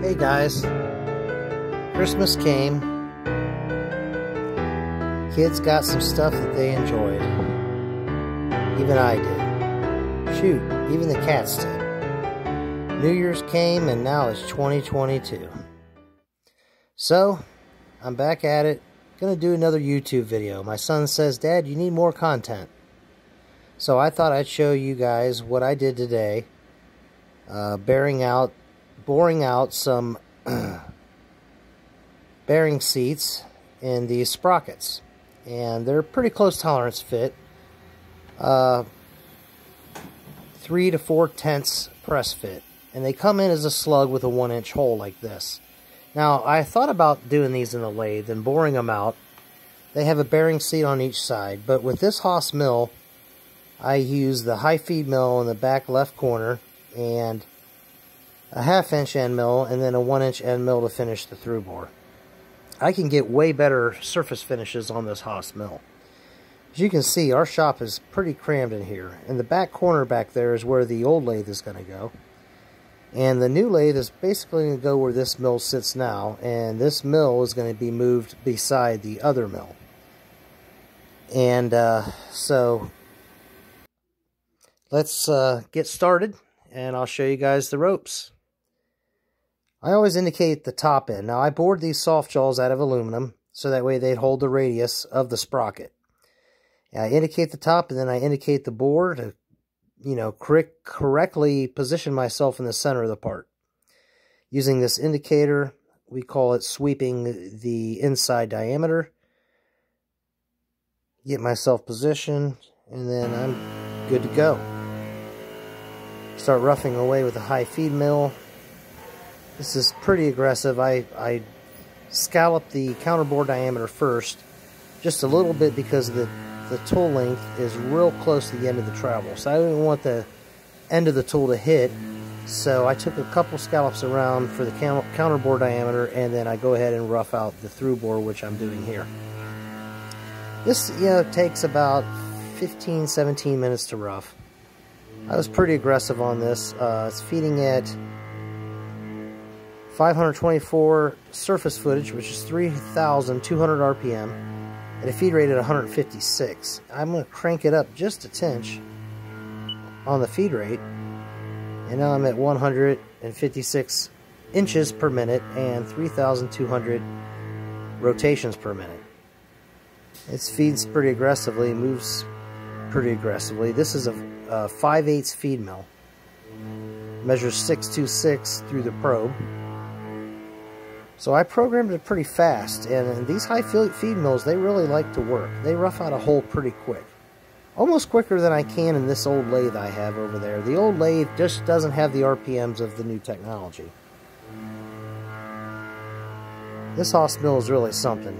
Hey guys, Christmas came. Kids got some stuff that they enjoyed. Even I did. Shoot, even the cats did. New Year's came and now it's 2022. So, I'm back at it. Gonna do another YouTube video. My son says, Dad, you need more content. So I thought I'd show you guys what I did today. Boring out some bearing seats in these sprockets, and they're pretty close tolerance fit, 3 to 4/10 press fit, and they come in as a slug with a 1-inch hole like this. Now I thought about doing these in the lathe and boring them out. They have a bearing seat on each side, but with this Haas mill I use the high feed mill in the back left corner and a 1/2-inch end mill, and then a 1-inch end mill to finish the through bore. I can get way better surface finishes on this Haas mill. As you can see, our shop is pretty crammed in here. In the back corner back there is where the old lathe is going to go. And the new lathe is basically going to go where this mill sits now, and this mill is going to be moved beside the other mill. And so let's get started, and I'll show you guys the ropes. I always indicate the top end. Now I bored these soft jaws out of aluminum so that way they'd hold the radius of the sprocket. And I indicate the top, and then I indicate the bore to, correctly position myself in the center of the part. Using this indicator, we call it sweeping the inside diameter. Get myself positioned, and then I'm good to go. Start roughing away with a high feed mill. This is pretty aggressive. I scallop the counterbore diameter first, just a little bit, because the tool length is real close to the end of the travel. So I didn't want the end of the tool to hit. So I took a couple scallops around for the counterbore diameter, and then I go ahead and rough out the through bore, which I'm doing here. This takes about 15-17 minutes to rough. I was pretty aggressive on this. It's feeding at 524 surface footage, which is 3,200 RPM, at a feed rate at 156. I'm going to crank it up just a tinch on the feed rate, and now I'm at 156 inches per minute and 3,200 rotations per minute. It feeds pretty aggressively, moves pretty aggressively. This is a 5/8 feed mill. Measures 626 through the probe. So I programmed it pretty fast, and these high feed mills, they really like to work. They rough out a hole pretty quick. Almost quicker than I can in this old lathe I have over there. The old lathe just doesn't have the RPMs of the new technology. This Haas mill is really something.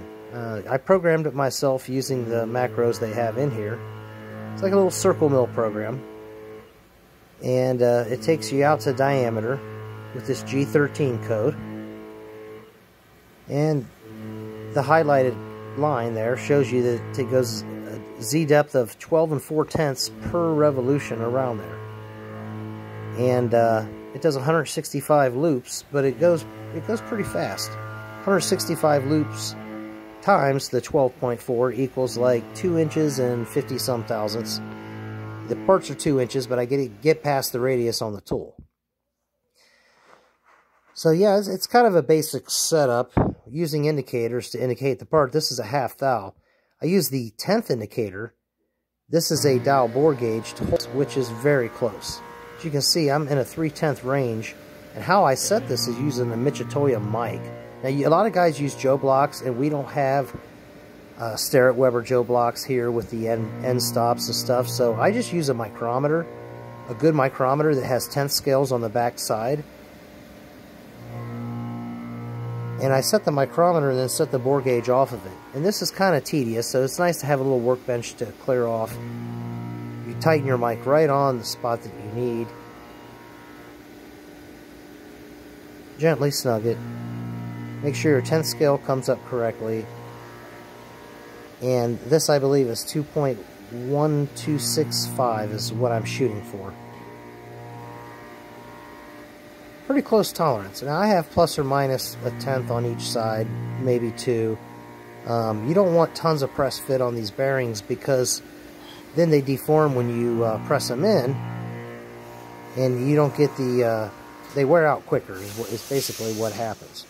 I programmed it myself using the macros they have in here. It's like a little circle mill program. And it takes you out to diameter with this G13 code. And the highlighted line there shows you that it goes a Z depth of 12 4/10 per revolution around there. And it does 165 loops, but it goes pretty fast. 165 loops times the 12.4 equals like 2 inches and 50-some thousandths. The parts are 2 inches, but I get past the radius on the tool. So yeah, it's kind of a basic setup, using indicators to indicate the part. This is a 1/2 thou. I use the 10th indicator. This is a dowel bore gauge, which is very close. As you can see, I'm in a 3/10 range, and how I set this is using a Michitoya mic. Now, a lot of guys use Joe blocks, and we don't have Starrett Weber Joe blocks here with the end stops and stuff, so I just use a micrometer, a good micrometer that has 10th scales on the back side. And I set the micrometer and then set the bore gauge off of it. And this is kind of tedious, so it's nice to have a little workbench to clear off. You tighten your mic right on the spot that you need. Gently snug it. Make sure your 10th scale comes up correctly. And this, I believe, is 2.1265 is what I'm shooting for. pretty close tolerance. Now I have plus or minus a tenth on each side, maybe 2. You don't want tons of press fit on these bearings because then they deform when you press them in, and you don't get the, they wear out quicker is basically what happens.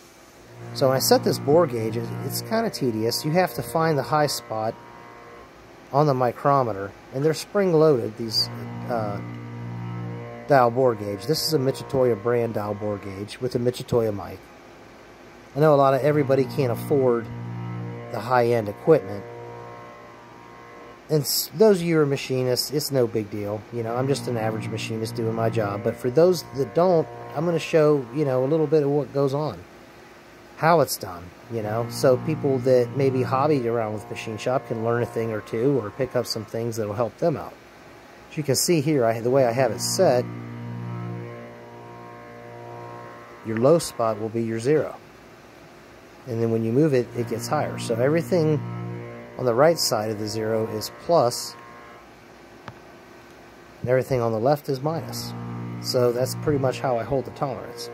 So when I set this bore gauge, it's kind of tedious. You have to find the high spot on the micrometer, and they're spring-loaded, these dial bore gauge. This is a Michitoya brand dial bore gauge with a Michitoya mic. I know everybody can't afford the high-end equipment, and those of you who are machinists, it's no big deal. You know, I'm just an average machinist doing my job. But for those that don't, I'm going to show, you know, a little bit of what goes on, how it's done, you know, so people that maybe hobby around with machine shop can learn a thing or two or pick up some things that will help them out. As you can see here, the way I have it set, your low spot will be your 0. And then when you move it, it gets higher. So everything on the right side of the 0 is plus, and everything on the left is minus. So that's pretty much how I hold the tolerance.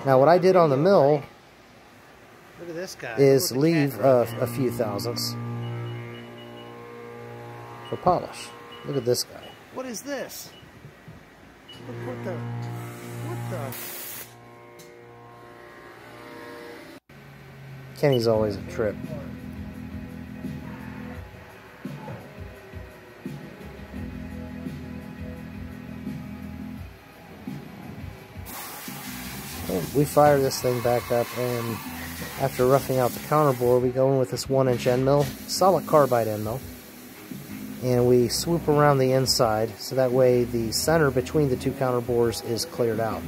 Now what I did on the mill, look at this guy, is leave a few thousandths for polish. Look at this guy. What is this? What the? Kenny's always a trip. Well, we fire this thing back up, and after roughing out the counterbore, we go in with this 1-inch end mill, solid carbide end mill, and we swoop around the inside so that way the center between the two counterbores is cleared out.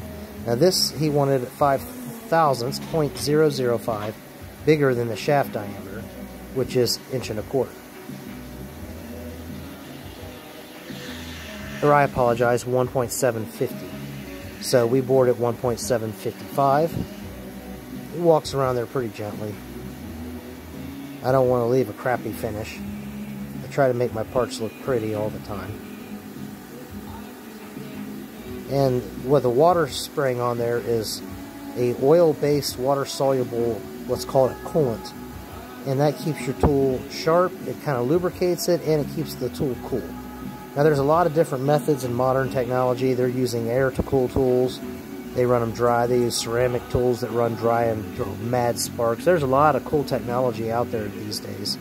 Now this he wanted at 5 thousandths, 0.005, bigger than the shaft diameter, which is 1.25 inches. Or I apologize, 1.750. So we bored at 1.755. It walks around there pretty gently. I don't want to leave a crappy finish. I try to make my parts look pretty all the time. And with the water spraying on there is a oil-based, water-soluble, let's call it coolant. And that keeps your tool sharp, it kind of lubricates it, and it keeps the tool cool. Now there's a lot of different methods in modern technology. They're using air to cool tools. They run them dry. They use ceramic tools that run dry and throw mad sparks. There's a lot of cool technology out there these days.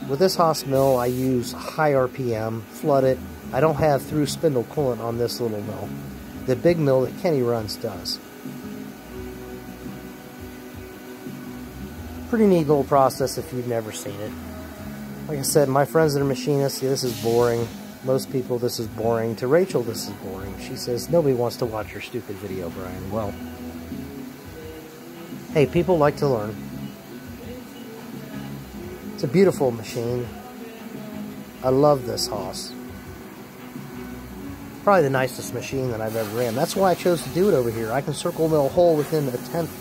With this Haas mill, I use high RPM, flood it. I don't have through spindle coolant on this little mill. The big mill that Kenny runs does. Pretty neat little process if you've never seen it. Like I said, my friends that are machinists, yeah, this is boring. Most people, this is boring. To Rachel, this is boring. She says, nobody wants to watch your stupid video, Brian. Well, hey, people like to learn. It's a beautiful machine. I love this Haas. Probably the nicest machine that I've ever ran. That's why I chose to do it over here. I can circle mill a hole within a tenth.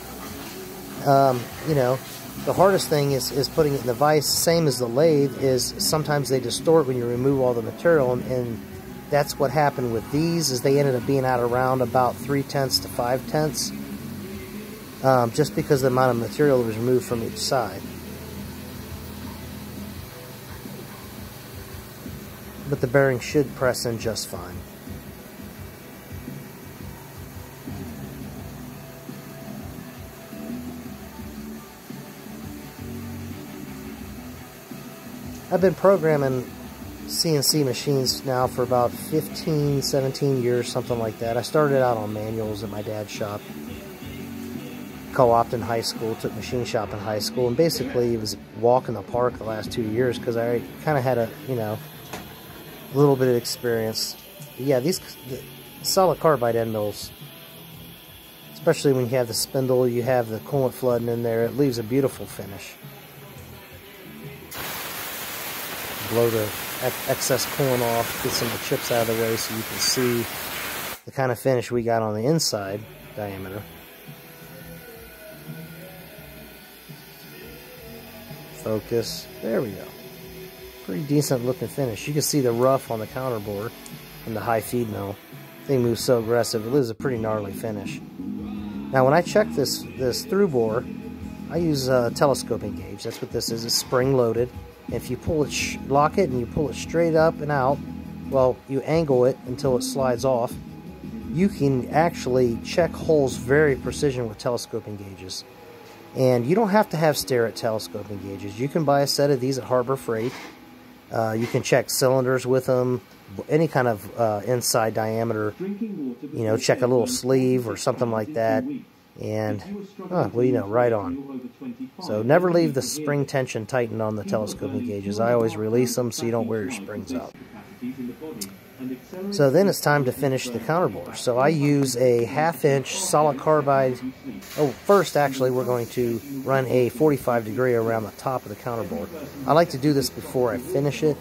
You know, the hardest thing is putting it in the vise. Same as the lathe, is sometimes they distort when you remove all the material, and that's what happened with these, is they ended up being out around about 3/10 to 5/10, just because of the amount of material that was removed from each side. But the bearing should press in just fine. I've been programming CNC machines now for about 15, 17 years, something like that. I started out on manuals at my dad's shop. Co-opted in high school, took machine shop in high school, and basically it was a walk in the park the last 2 years because I kind of had a, you know, a little bit of experience. But yeah, the solid carbide end mills, especially when you have the spindle, you have the coolant flooding in there, it leaves a beautiful finish. Blow the excess coolant off, get some of the chips out of the way so you can see the kind of finish we got on the inside diameter. Focus. There we go. Pretty decent looking finish. You can see the rough on the counterbore and the high feed mill. Thing moves so aggressive, it leaves a pretty gnarly finish. Now when I check this through bore, I use a telescoping gauge. That's what this is. It's spring loaded. If you pull it, lock it, and you pull it straight up and out, well, you angle it until it slides off. You can actually check holes very precision with telescoping gauges. And you don't have to have stare-at telescoping gauges. You can buy a set of these at Harbor Freight. You can check cylinders with them, any kind of inside diameter, you know, check a little sleeve or something like that. And, well, you know, right on. So never leave the spring tension tightened on the telescoping gauges. I always release them so you don't wear your springs out. So then it's time to finish the counterbore. So I use a 1/2-inch solid carbide. Oh, first actually we're going to run a 45-degree around the top of the counterbore. I like to do this before I finish it.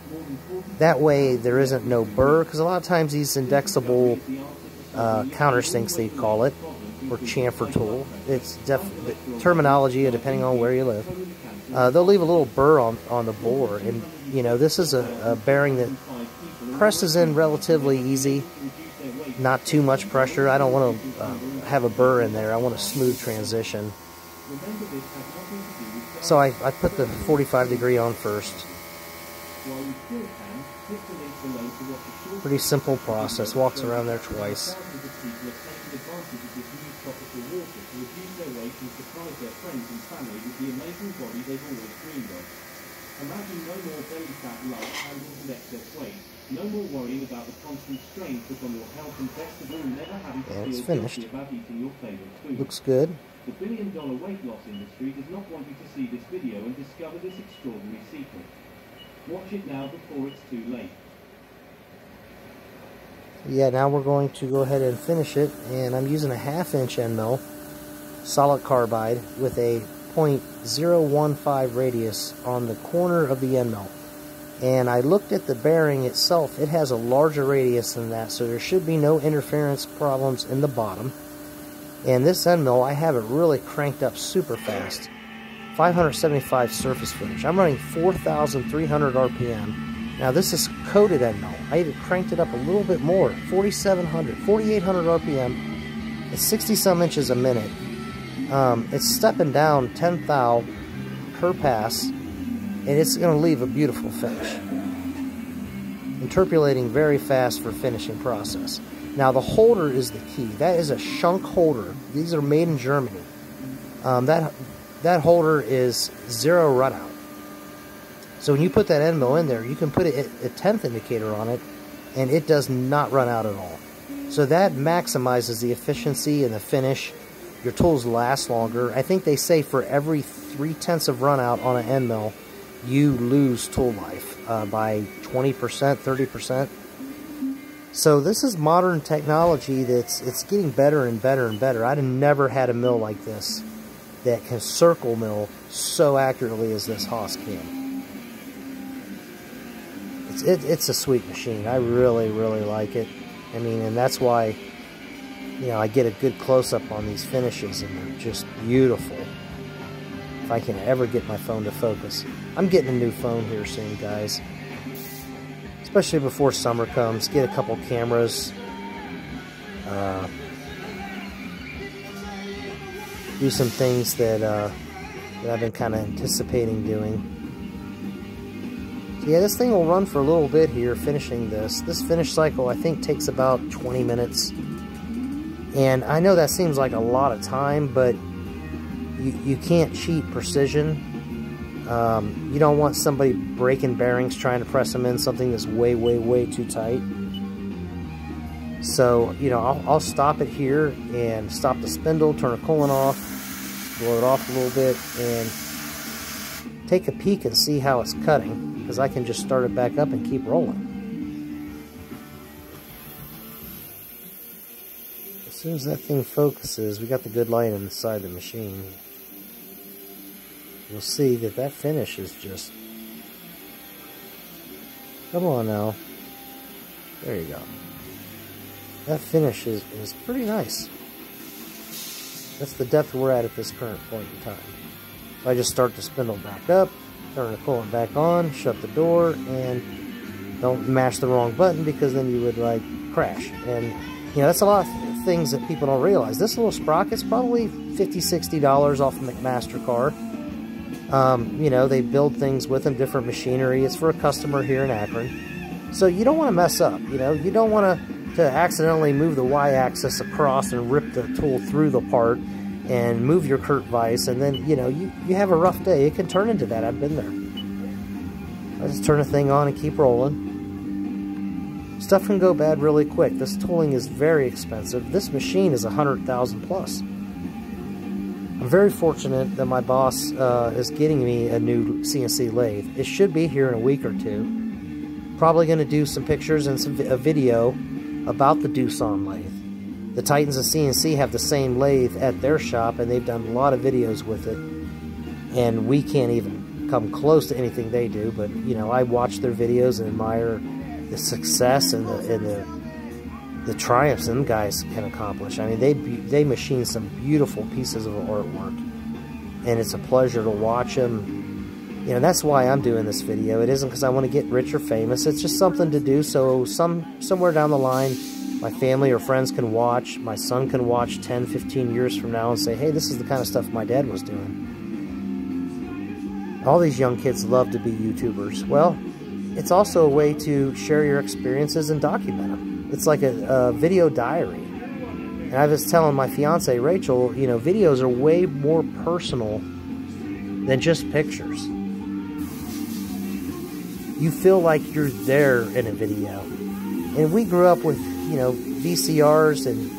That way there isn't no burr, because a lot of times these indexable countersinks, they call it, or chamfer tool. It's terminology depending on where you live. They'll leave a little burr on the bore, and you know, this is a bearing that presses in relatively easy, not too much pressure. I don't want to have a burr in there. I want a smooth transition. So I put the 45-degree on first. Pretty simple process. Walks around there twice. Imagine no more belly fat love handled with excess weight. No more worrying about the constant strain put on your health, and best of all, never having to feel guilty about eating your favorite food. Looks good. The billion-dollar weight loss industry does not want you to see this video and discover this extraordinary secret. Watch it now before it's too late. Yeah, now we're going to go ahead and finish it, and I'm using a 1/2-inch end mill, solid carbide, with a .015 radius on the corner of the end mill. And I looked at the bearing itself. It has a larger radius than that, so there should be no interference problems in the bottom. And this end mill, I have it really cranked up super fast. 575 surface footage. I'm running 4,300 RPM. Now this is coated end mill. I even cranked it up a little bit more, 4,700, 4,800 RPM. It's 60-some inches a minute. It's stepping down 10 thou per pass, and it's going to leave a beautiful finish. Interpolating very fast for finishing process. Now the holder is the key. That is a Schunk holder. These are made in Germany. That holder is 0 run out. So when you put that end mill in there, you can put a 10th indicator on it, and it does not run out at all. So that maximizes the efficiency and the finish. Your tools last longer. I think they say for every 3/10 of run out on an end mill, you lose tool life by 20%, 30%. So this is modern technology it's getting better and better and better. I've never had a mill like this that can circle mill so accurately as this Haas can. It's a sweet machine. I really, really like it. I mean, and that's why, you know, I get a good close-up on these finishes, and they're just beautiful. If I can ever get my phone to focus. I'm getting a new phone here soon, guys. Especially before summer comes. Get a couple cameras. Do some things that I've been kind of anticipating doing. So yeah, this thing will run for a little bit here, finishing this. This finish cycle, I think, takes about 20 minutes. And I know that seems like a lot of time, but you can't cheat precision. You don't want somebody breaking bearings trying to press them in something that's way, way, way too tight. So, you know, I'll stop it here and stop the spindle, turn the coolant off, blow it off a little bit, and take a peek and see how it's cutting, because I can just start it back up and keep rolling. As soon as that thing focuses, we got the good light inside the machine. You'll see that that finish is just... Come on now. There you go. That finish is pretty nice. That's the depth we're at this current point in time. If I just start the spindle back up, turn the coolant back on, shut the door, and don't mash the wrong button, because then you would like crash. And You know, that's a lot of things that people don't realize. This little sprocket's probably $50, $60 off a McMaster car. You know, they build things with them, different machinery. It's for a customer here in Akron. So you don't want to mess up, you know. You don't want to accidentally move the Y-axis across and rip the tool through the part and move your Kurt vise, and then, you know, you have a rough day. It can turn into that. I've been there. I just turn the thing on and keep rolling. Stuff can go bad really quick. This tooling is very expensive. This machine is $100,000 plus. I'm very fortunate that my boss is getting me a new CNC lathe. It should be here in a week or two. Probably going to do some pictures and a video about the Doosan lathe. The Titans of CNC have the same lathe at their shop, and they've done a lot of videos with it. And we can't even come close to anything they do, but, you know, I watch their videos and admire the success and the triumphs them guys can accomplish. I mean, they machine some beautiful pieces of artwork, and it's a pleasure to watch them. You know, that's why I'm doing this video. It isn't because I want to get rich or famous. It's just something to do so somewhere down the line my family or friends can watch. My son can watch 10, 15 years from now and say, hey, this is the kind of stuff my dad was doing. All these young kids love to be YouTubers. Well, it's also a way to share your experiences and document them. It's like a video diary. And I was telling my fiance, Rachel, you know, videos are way more personal than just pictures. You feel like you're there in a video. And we grew up with, you know, VCRs and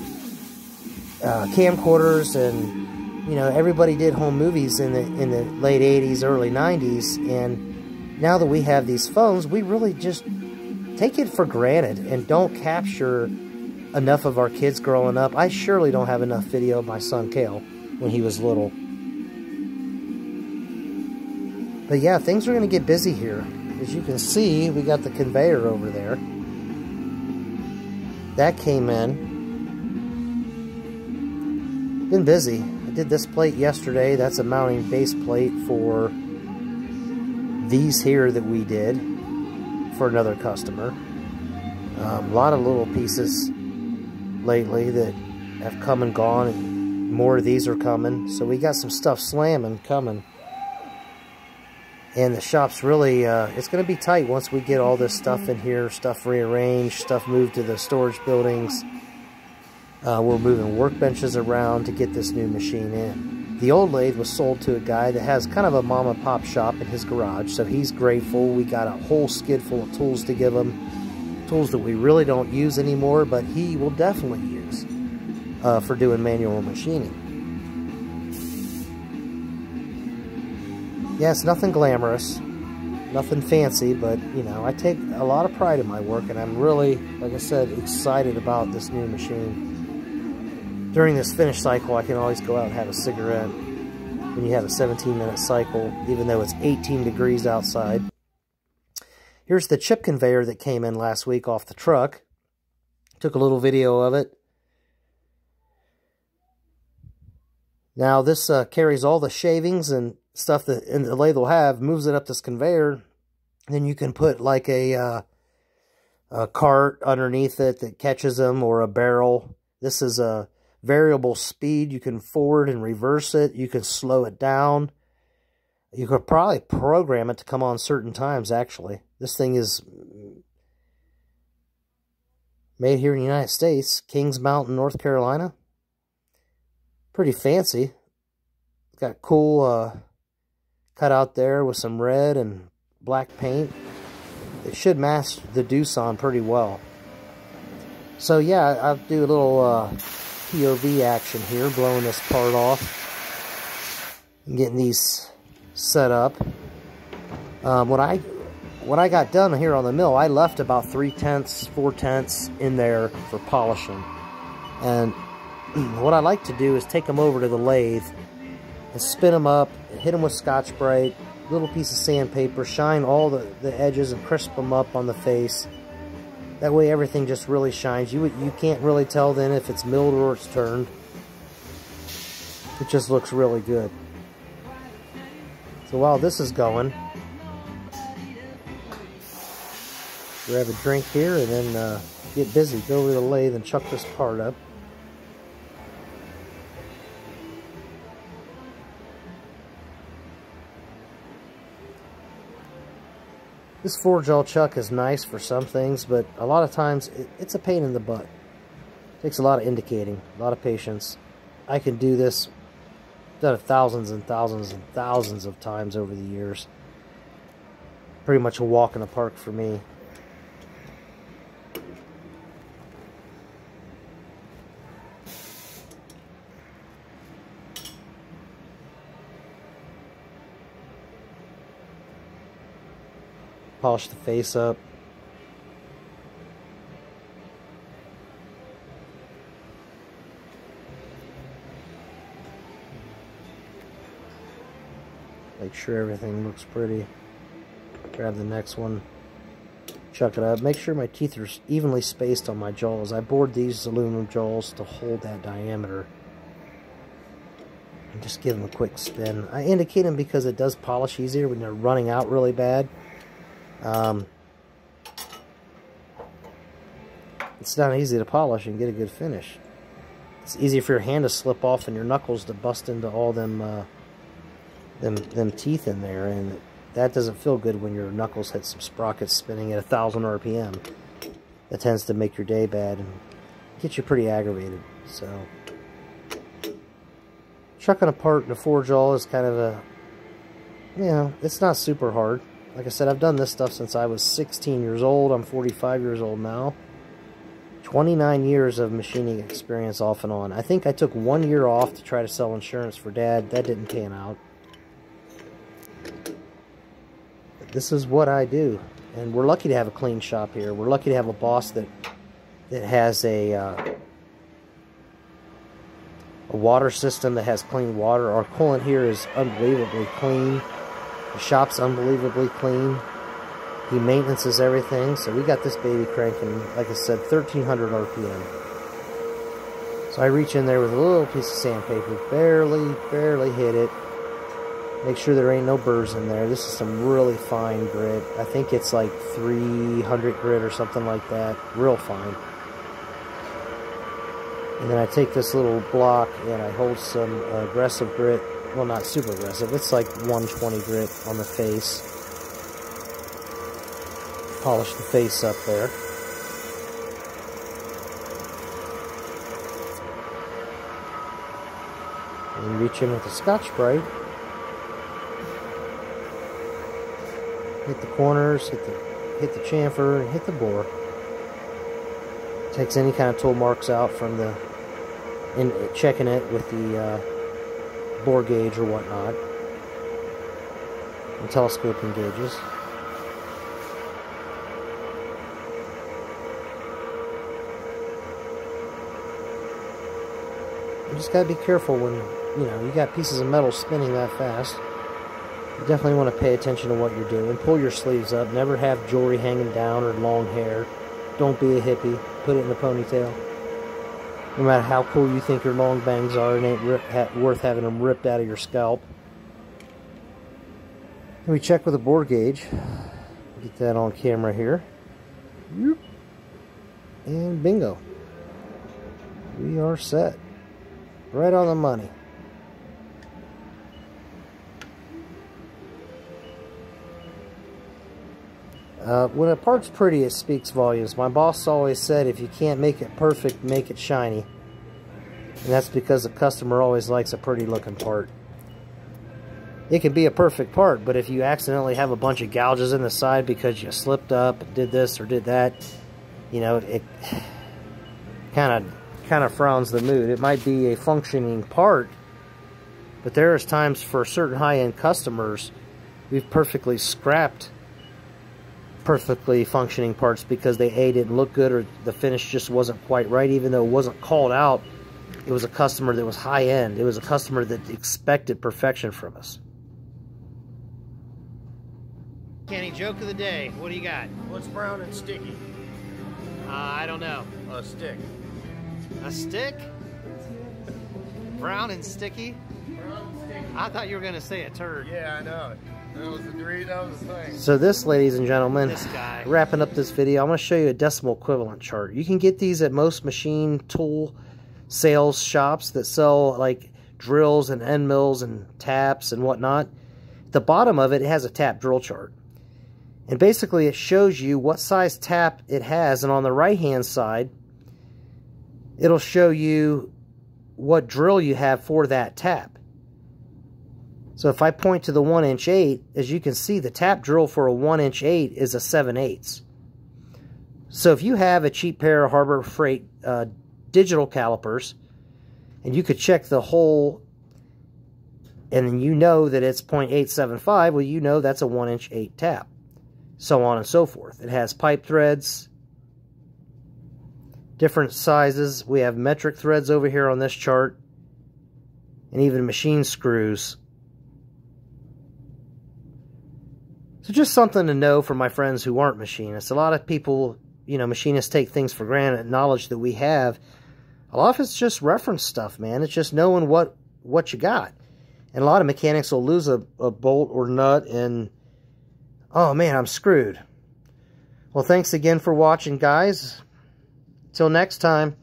camcorders, and, you know, everybody did home movies in the late 80s, early 90s. And now that we have these phones, we really just take it for granted and don't capture enough of our kids growing up. I surely don't have enough video of my son Cale when he was little. But yeah, things are going to get busy here. As you can see, we got the conveyor over there. That came in. Been busy. I did this plate yesterday. That's a mounting base plate for these here that we did for another customer. A lot of little pieces lately that have come and gone, and more of these are coming. So we got some stuff slamming coming. And the shop's really, it's going to be tight once we get all this stuff in here, stuff rearranged, stuff moved to the storage buildings. We're moving workbenches around to get this new machine in. The old lathe was sold to a guy that has kind of a mom and pop shop in his garage, so he's grateful. We got a whole skid full of tools to give him, tools that we really don't use anymore, but he will definitely use for doing manual machining. Yeah, it's nothing glamorous, nothing fancy, but, you know, I take a lot of pride in my work, and I'm really, like I said, excited about this new machine. During this finish cycle, I can always go out and have a cigarette when you have a 17-minute cycle, even though it's 18 degrees outside. Here's the chip conveyor that came in last week off the truck. Took a little video of it. Now, this carries all the shavings and stuff that the lathe will have, moves it up this conveyor. Then you can put like a cart underneath it that catches them, or a barrel. This is a variable speed. You can forward and reverse it. You can slow it down. You could probably program it to come on certain times, actually. This thing is made here in the United States, Kings Mountain, North Carolina. Pretty fancy. It's got cool cut out there with some red and black paint. It should match the Doosan pretty well. So yeah, I'll do a little POV action here, blowing this part off and getting these set up. When I got done here on the mill, I left about 3/10, 4/10 in there for polishing. And what I like to do is take them over to the lathe and spin them up, hit them with Scotch-Brite, little piece of sandpaper, shine all the edges and crisp them up on the face. That way everything just really shines. You can't really tell then if it's milled or it's turned. It just looks really good. So while this is going, grab a drink here and then get busy, go over to the lathe and chuck this part up. This 4-jaw chuck is nice for some things, but a lot of times it's a pain in the butt. It takes a lot of indicating, a lot of patience. I can do this, done it thousands and thousands and thousands of times over the years. Pretty much a walk in the park for me. Polish the face up. Make sure everything looks pretty. Grab the next one. Chuck it up. Make sure my teeth are evenly spaced on my jaws. I bored these aluminum jaws to hold that diameter. And just give them a quick spin. I indicate them because it does polish easier when they're running out really bad. It's not easy to polish and get a good finish. It's easy for your hand to slip off and your knuckles to bust into all them teeth in there, and that doesn't feel good when your knuckles hit some sprockets spinning at 1,000 RPM. That tends to make your day bad and get you pretty aggravated. So, chucking apart the 4-jaw is kind of a, you know, it's not super hard. Like I said, I've done this stuff since I was 16 years old. I'm 45 years old now. 29 years of machining experience off and on. I think I took 1 year off to try to sell insurance for Dad. That didn't pan out. But this is what I do. And we're lucky to have a clean shop here. We're lucky to have a boss that has a water system that has clean water. Our coolant here is unbelievably clean. The shop's unbelievably clean. He maintenances everything, so we got this baby cranking, like I said, 1,300 RPM. So I reach in there with a little piece of sandpaper, barely hit it. Make sure there ain't no burrs in there. This is some really fine grit. I think it's like 300 grit or something like that. Real fine. And then I take this little block and I hold some aggressive grit. Well, not super aggressive. It's like 120 grit on the face. Polish the face up there. And reach in with the Scotch-Brite. Hit the corners, hit the chamfer, and hit the bore. Takes any kind of tool marks out from the, in checking it with the bore gauge or whatnot, and telescoping gauges. You just gotta be careful when, you know, you got pieces of metal spinning that fast. You definitely want to pay attention to what you're doing. Pull your sleeves up. Never have jewelry hanging down or long hair. Don't be a hippie. Put it in a ponytail. No matter how cool you think your long bangs are, it ain't worth having them ripped out of your scalp. And we check with a bore gauge. Get that on camera here. And bingo. We are set. Right on the money. When a part's pretty, it speaks volumes. My boss always said, if you can't make it perfect, make it shiny. And that's because the customer always likes a pretty looking part. It can be a perfect part, but if you accidentally have a bunch of gouges in the side because you slipped up and did this or did that, you know, it kind of frowns the mood. It might be a functioning part, but there's times for certain high-end customers we've perfectly scrapped perfectly functioning parts because they didn't look good or the finish just wasn't quite right, even though it wasn't called out. It was a customer that was high-end. It was a customer that expected perfection from us. Kenny, joke of the day. What do you got? What's brown and sticky? I don't know. A stick. A stick? Brown and sticky? Brown and sticky. I thought you were going to say a turd. Yeah, I know it. That was the thing. So this, ladies and gentlemen, This guy. wrapping up this video, I'm going to show you a decimal equivalent chart. You can get these at most machine tool sales shops that sell like drills and end mills and taps and whatnot. At the bottom of it, it has a tap drill chart. And basically it shows you what size tap it has, and on the right hand side it'll show you what drill you have for that tap. So if I point to the 1" 8, as you can see, the tap drill for a 1" 8 is a 7/8. So if you have a cheap pair of Harbor Freight digital calipers, and you could check the hole, and then you know that it's 0.875, well, you know that's a 1" 8 tap. So on and so forth. It has pipe threads, different sizes. We have metric threads over here on this chart, and even machine screws. So just something to know for my friends who aren't machinists. A lot of people, you know, machinists take things for granted, knowledge that we have. A lot of it's just reference stuff, man. It's just knowing what you got. And a lot of mechanics will lose a bolt or nut and, oh man, I'm screwed. Well, thanks again for watching, guys. Till next time.